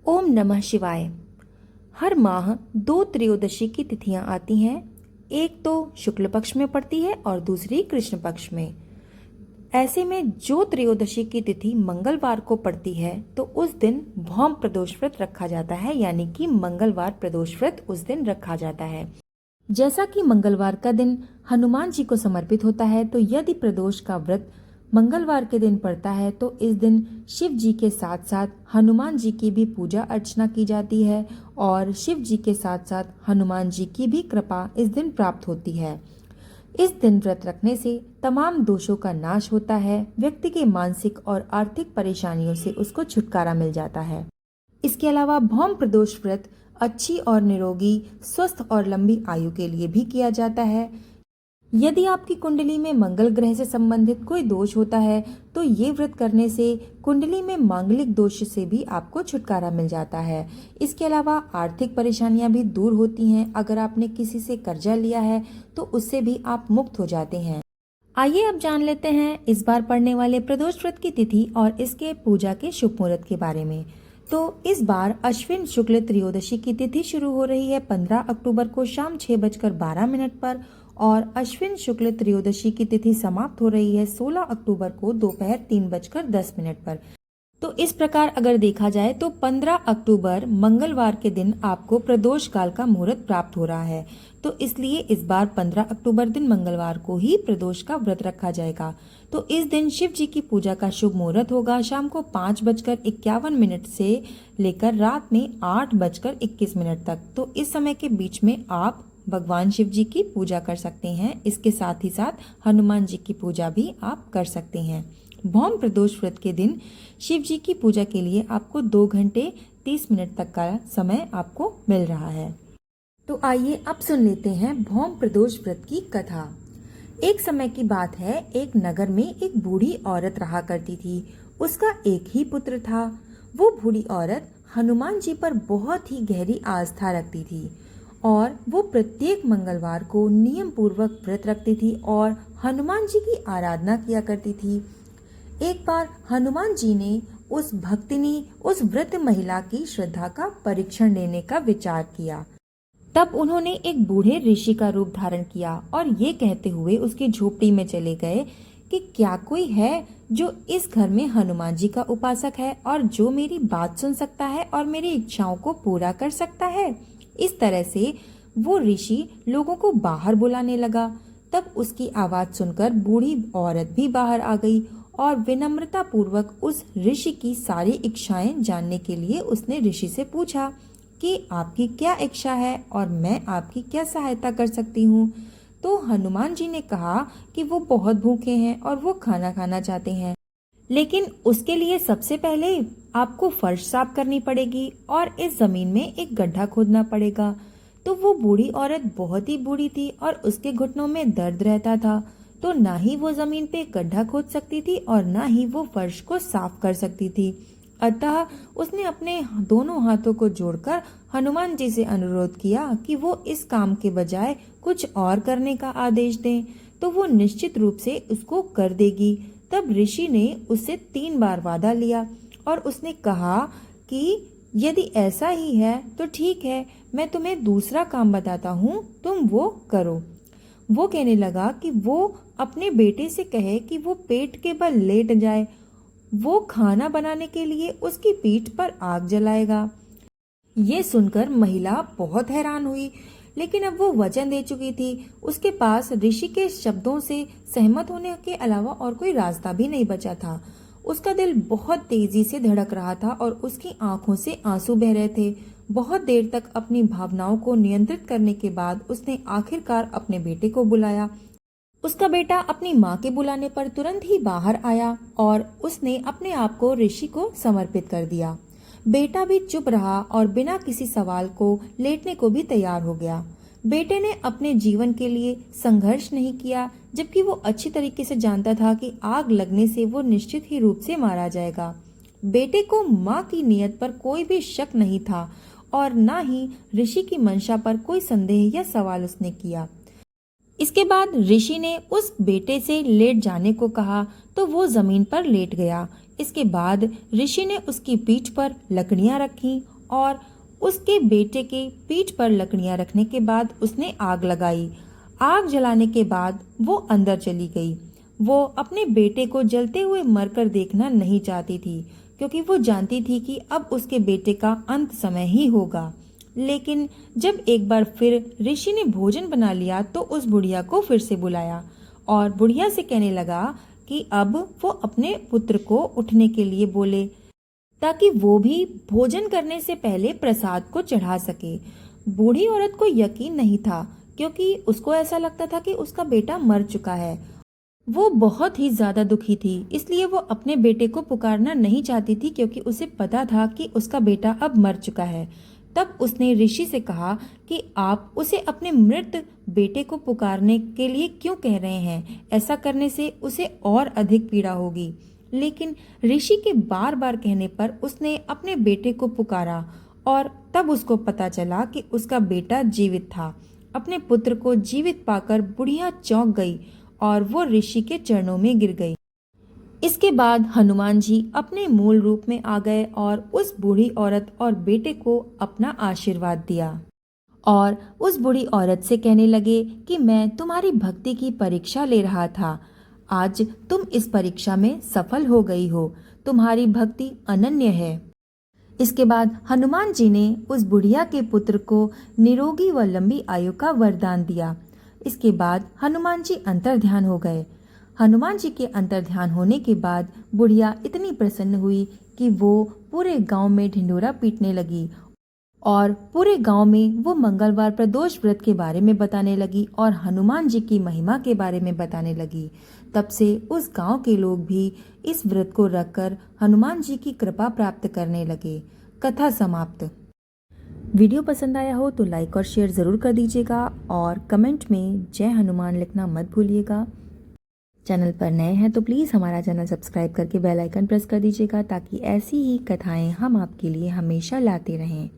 ओम नमः शिवाय। हर माह दो त्रयोदशी की तिथियां आती हैं। एक तो शुक्ल पक्ष में पड़ती है और दूसरी कृष्ण पक्ष में। ऐसे में जो त्रयोदशी की तिथि मंगलवार को पड़ती है तो उस दिन भौम प्रदोष व्रत रखा जाता है, यानी कि मंगलवार प्रदोष व्रत उस दिन रखा जाता है। जैसा कि मंगलवार का दिन हनुमान जी को समर्पित होता है, तो यदि प्रदोष का व्रत मंगलवार के दिन पड़ता है तो इस दिन शिव जी के साथ साथ हनुमान जी की भी पूजा अर्चना की जाती है और शिव जी के साथ साथ हनुमान जी की भी कृपा इस दिन प्राप्त होती है। इस दिन व्रत रखने से तमाम दोषों का नाश होता है, व्यक्ति के मानसिक और आर्थिक परेशानियों से उसको छुटकारा मिल जाता है। इसके अलावा भौम प्रदोष व्रत अच्छी और निरोगी, स्वस्थ और लंबी आयु के लिए भी किया जाता है। यदि आपकी कुंडली में मंगल ग्रह से संबंधित कोई दोष होता है तो ये व्रत करने से कुंडली में मांगलिक दोष से भी आपको छुटकारा मिल जाता है। इसके अलावा आर्थिक परेशानियां भी दूर होती हैं। अगर आपने किसी से कर्जा लिया है तो उससे भी आप मुक्त हो जाते हैं। आइए अब जान लेते हैं इस बार पड़ने वाले प्रदोष व्रत की तिथि और इसके पूजा के शुभ मुहूर्त के बारे में। तो इस बार अश्विन शुक्ल त्रयोदशी की तिथि शुरू हो रही है 15 अक्टूबर को शाम 6:12 पर और अश्विन शुक्ल त्रयोदशी की तिथि समाप्त हो रही है 16 अक्टूबर को दोपहर 3:10 पर। तो इस प्रकार अगर देखा जाए तो 15 अक्टूबर मंगलवार के दिन आपको प्रदोष काल का मुहूर्त प्राप्त हो रहा है। तो इसलिए इस बार 15 अक्टूबर दिन मंगलवार को ही प्रदोष का व्रत रखा जाएगा। तो इस दिन शिव जी की पूजा का शुभ मुहूर्त होगा शाम को 5:51 से लेकर रात में 8:21 तक। तो इस समय के बीच में आप भगवान शिव जी की पूजा कर सकते हैं। इसके साथ ही साथ हनुमान जी की पूजा भी आप कर सकते हैं। भौम प्रदोष व्रत के दिन शिव जी की पूजा के लिए आपको 2 घंटे 30 मिनट तक का समय आपको मिल रहा है। तो आइए अब सुन लेते हैं भौम प्रदोष व्रत की कथा। एक समय की बात है, एक नगर में एक बूढ़ी औरत रहा करती थी। उसका एक ही पुत्र था। वो बूढ़ी औरत हनुमान जी पर बहुत ही गहरी आस्था रखती थी और वो प्रत्येक मंगलवार को नियम पूर्वक व्रत रखती थी और हनुमान जी की आराधना किया करती थी। एक बार हनुमान जी ने उस भक्तिनी, उस व्रत महिला की श्रद्धा का परीक्षण लेने का विचार किया। तब उन्होंने एक बूढ़े ऋषि का रूप धारण किया और ये कहते हुए उसकी झोपड़ी में चले गए कि क्या कोई है जो इस घर में हनुमान जी का उपासक है और जो मेरी बात सुन सकता है और मेरी इच्छाओं को पूरा कर सकता है। इस तरह से वो ऋषि लोगों को बाहर बुलाने लगा। तब उसकी आवाज सुनकर बूढ़ी औरत भी बाहर आ गई और विनम्रता पूर्वक उस ऋषि की सारी इच्छाएं जानने के लिए उसने ऋषि से पूछा कि आपकी क्या इच्छा है और मैं आपकी क्या सहायता कर सकती हूँ। तो हनुमान जी ने कहा कि वो बहुत भूखे हैं और वो खाना खाना चाहते हैं, लेकिन उसके लिए सबसे पहले आपको फर्श साफ करनी पड़ेगी और इस जमीन में एक गड्ढा खोदना पड़ेगा। तो वो बूढ़ी औरत बहुत ही बूढ़ी थी और उसके घुटनों में दर्द रहता था, तो ना ही वो जमीन पे गड्ढा खोद सकती थी और ना ही वो फर्श को साफ कर सकती थी। अतः उसने अपने दोनों हाथों को जोड़कर हनुमान जी से अनुरोध किया कि वो इस काम के बजाय कुछ और करने का आदेश दें, तो वो निश्चित रूप से उसको कर देगी। तब ऋषि ने उससे 3 बार वादा लिया और उसने कहा कि यदि ऐसा ही है तो ठीक है, मैं तुम्हें दूसरा काम बताता हूँ, तुम वो करो। वो कहने लगा कि वो अपने बेटे से कहे कि वो पेट के बल लेट जाए। वो खाना बनाने के लिए उसकी पीठ पर आग जलाएगा। ये सुनकर महिला बहुत हैरान हुई, लेकिन अब वो वचन दे चुकी थी। उसके पास ऋषि के शब्दों से सहमत होने के अलावा और कोई रास्ता भी नहीं बचा था। उसका दिल बहुत तेजी से धड़क रहा था और उसकी आंखों से आंसू बह रहे थे। बहुत देर तक अपनी भावनाओं को नियंत्रित करने के बाद उसने आखिरकार अपने बेटे को बुलाया। उसका बेटा अपनी माँ के बुलाने पर तुरंत ही बाहर आया और उसने अपने आप को ऋषि को समर्पित कर दिया। बेटा भी चुप रहा और बिना किसी सवाल को लेटने को भी तैयार हो गया। बेटे ने अपने जीवन के लिए संघर्ष नहीं किया, जबकि वो अच्छी तरीके से जानता था कि आग लगने से वो निश्चित ही रूप से मारा जाएगा। बेटे को माँ की नीयत पर कोई भी शक नहीं था और न ही ऋषि की मंशा पर कोई संदेह या सवाल उसने किया। इसके बाद ऋषि ने उस बेटे से लेट जाने को कहा तो वो जमीन पर लेट गया। इसके बाद ऋषि ने उसकी पीठ पर लकड़ियां रखी और उसके बेटे के पीठ पर लकड़ियां रखने के बाद उसने आग लगाई। आग जलाने के बाद वो अंदर चली गई। वो अपने बेटे को जलते हुए मरकर देखना नहीं चाहती थी, क्योंकि वो जानती थी कि अब उसके बेटे का अंत समय ही होगा। लेकिन जब एक बार फिर ऋषि ने भोजन बना लिया तो उस बुढ़िया को फिर से बुलाया और बुढ़िया से कहने लगा कि अब वो अपने पुत्र को उठने के लिए बोले, ताकि वो भी भोजन करने से पहले प्रसाद को चढ़ा सके। बूढ़ी औरत को यकीन नहीं था, क्योंकि उसको ऐसा लगता था कि उसका बेटा मर चुका है। वो बहुत ही ज्यादा दुखी थी, इसलिए वो अपने बेटे को पुकारना नहीं चाहती थी, क्योंकि उसे पता था कि उसका बेटा अब मर चुका है। तब उसने ऋषि से कहा कि आप उसे अपने मृत बेटे को पुकारने के लिए क्यों कह रहे हैं? ऐसा करने से उसे और अधिक पीड़ा होगी। लेकिन ऋषि के बार बार कहने पर उसने अपने बेटे को पुकारा और तब उसको पता चला कि उसका बेटा जीवित था। अपने पुत्र को जीवित पाकर बुढ़िया चौंक गई और वो ऋषि के चरणों में गिर गई। इसके बाद हनुमान जी अपने मूल रूप में आ गए और उस बूढ़ी औरत और बेटे को अपना आशीर्वाद दिया और उस बूढ़ी औरत से कहने लगे कि मैं तुम्हारी भक्ति की परीक्षा ले रहा था। आज तुम इस परीक्षा में सफल हो गई हो। तुम्हारी भक्ति अनन्य है। इसके बाद हनुमान जी ने उस बुढ़िया के पुत्र को निरोगी व लंबी आयु का वरदान दिया। इसके बाद हनुमान जी अंतर्ध्यान हो गए। हनुमान जी के अंतर्ध्यान होने के बाद बुढ़िया इतनी प्रसन्न हुई कि वो पूरे गांव में ढिंढोरा पीटने लगी और पूरे गांव में वो मंगलवार प्रदोष व्रत के बारे में बताने लगी और हनुमान जी की महिमा के बारे में बताने लगी। तब से उस गांव के लोग भी इस व्रत को रखकर हनुमान जी की कृपा प्राप्त करने लगे। कथा समाप्त। वीडियो पसंद आया हो तो लाइक और शेयर ज़रूर कर दीजिएगा और कमेंट में जय हनुमान लिखना मत भूलिएगा। चैनल पर नए हैं तो प्लीज़ हमारा चैनल सब्सक्राइब करके बेल आइकन प्रेस कर दीजिएगा, ताकि ऐसी ही कथाएं हम आपके लिए हमेशा लाते रहें।